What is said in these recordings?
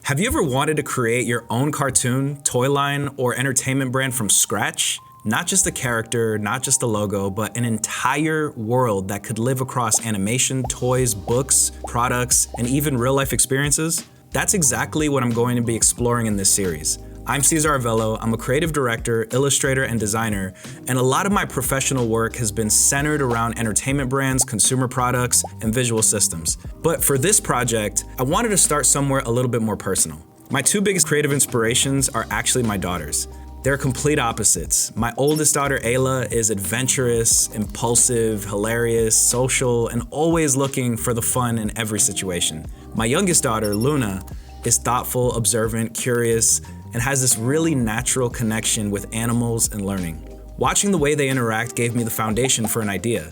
Have you ever wanted to create your own cartoon, toy line, or entertainment brand from scratch? Not just a character, not just a logo, but an entire world that could live across animation, toys, books, products, and even real-life experiences? That's exactly what I'm going to be exploring in this series. I'm Caesar. I'm a creative director, illustrator, and designer, and a lot of my professional work has been centered around entertainment brands, consumer products, and visual systems. But for this project, I wanted to start somewhere a little bit more personal. My two biggest creative inspirations are actually my daughters. They're complete opposites. My oldest daughter, Ayla, is adventurous, impulsive, hilarious, social, and always looking for the fun in every situation. My youngest daughter, Luna, is thoughtful, observant, curious, and has this really natural connection with animals and learning. Watching the way they interact gave me the foundation for an idea.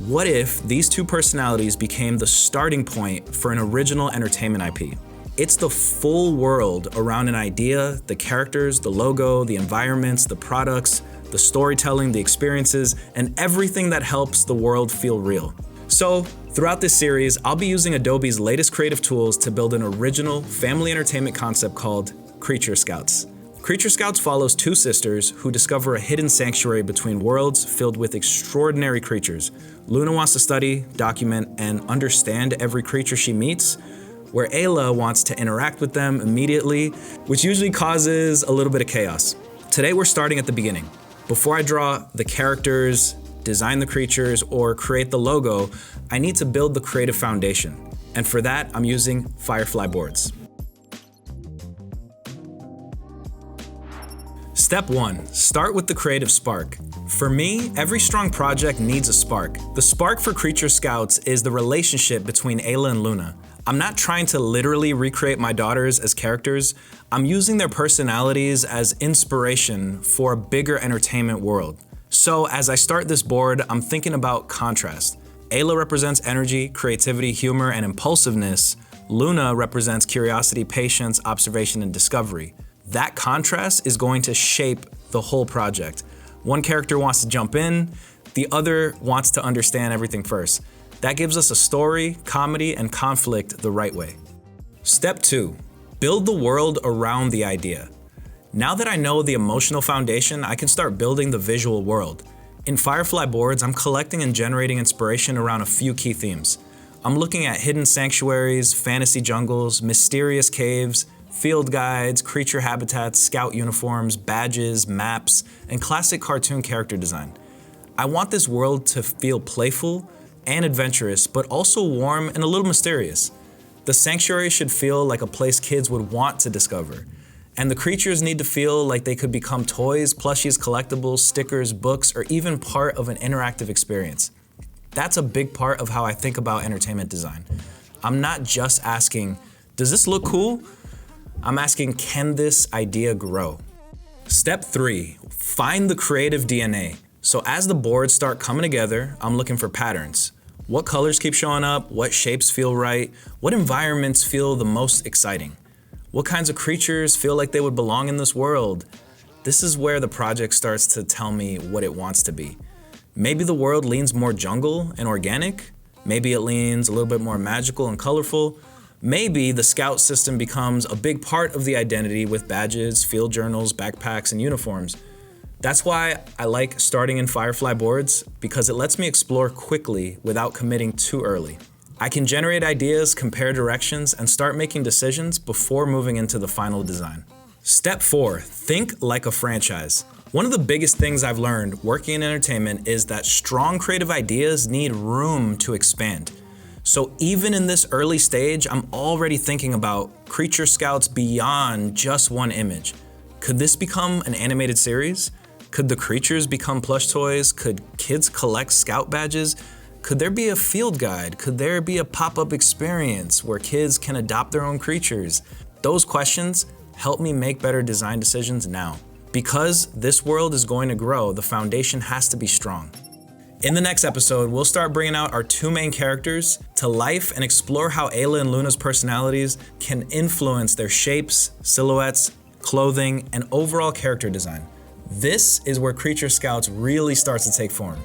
What if these two personalities became the starting point for an original entertainment IP? It's the full world around an idea, the characters, the logo, the environments, the products, the storytelling, the experiences, and everything that helps the world feel real. So, throughout this series, I'll be using Adobe's latest creative tools to build an original family entertainment concept called Creature Scouts. Creature Scouts follows two sisters who discover a hidden sanctuary between worlds filled with extraordinary creatures. Luna wants to study, document, and understand every creature she meets, where Ayla wants to interact with them immediately, which usually causes a little bit of chaos. Today we're starting at the beginning. Before I draw the characters, design the creatures, or create the logo, I need to build the creative foundation. And for that, I'm using Firefly Boards. Step 1, start with the creative spark. For me, every strong project needs a spark. The spark for Creature Scouts is the relationship between Ayla and Luna. I'm not trying to literally recreate my daughters as characters. I'm using their personalities as inspiration for a bigger entertainment world. So as I start this board, I'm thinking about contrast. Ayla represents energy, creativity, humor, and impulsiveness. Luna represents curiosity, patience, observation, and discovery. That contrast is going to shape the whole project. One character wants to jump in, the other wants to understand everything first. That gives us a story, comedy, and conflict the right way. Step 2, build the world around the idea. Now that I know the emotional foundation, I can start building the visual world. In Firefly Boards, I'm collecting and generating inspiration around a few key themes. I'm looking at hidden sanctuaries, fantasy jungles, mysterious caves, field guides, creature habitats, scout uniforms, badges, maps, and classic cartoon character design. I want this world to feel playful and adventurous, but also warm and a little mysterious. The sanctuary should feel like a place kids would want to discover. And the creatures need to feel like they could become toys, plushies, collectibles, stickers, books, or even part of an interactive experience. That's a big part of how I think about entertainment design. I'm not just asking, does this look cool? I'm asking, can this idea grow? Step 3, find the creative DNA. So as the boards start coming together, I'm looking for patterns. What colors keep showing up? What shapes feel right? What environments feel the most exciting? What kinds of creatures feel like they would belong in this world? This is where the project starts to tell me what it wants to be. Maybe the world leans more jungle and organic. Maybe it leans a little bit more magical and colorful. Maybe the scout system becomes a big part of the identity with badges, field journals, backpacks, and uniforms. That's why I like starting in Firefly Boards, because it lets me explore quickly without committing too early. I can generate ideas, compare directions, and start making decisions before moving into the final design. Step 4, think like a franchise. One of the biggest things I've learned working in entertainment is that strong creative ideas need room to expand. So even in this early stage, I'm already thinking about Creature Scouts beyond just one image. Could this become an animated series? Could the creatures become plush toys? Could kids collect scout badges? Could there be a field guide? Could there be a pop-up experience where kids can adopt their own creatures? Those questions help me make better design decisions now. Because this world is going to grow, the foundation has to be strong. In the next episode, we'll start bringing out our two main characters to life and explore how Ayla and Luna's personalities can influence their shapes, silhouettes, clothing, and overall character design. This is where Creature Scouts really starts to take form.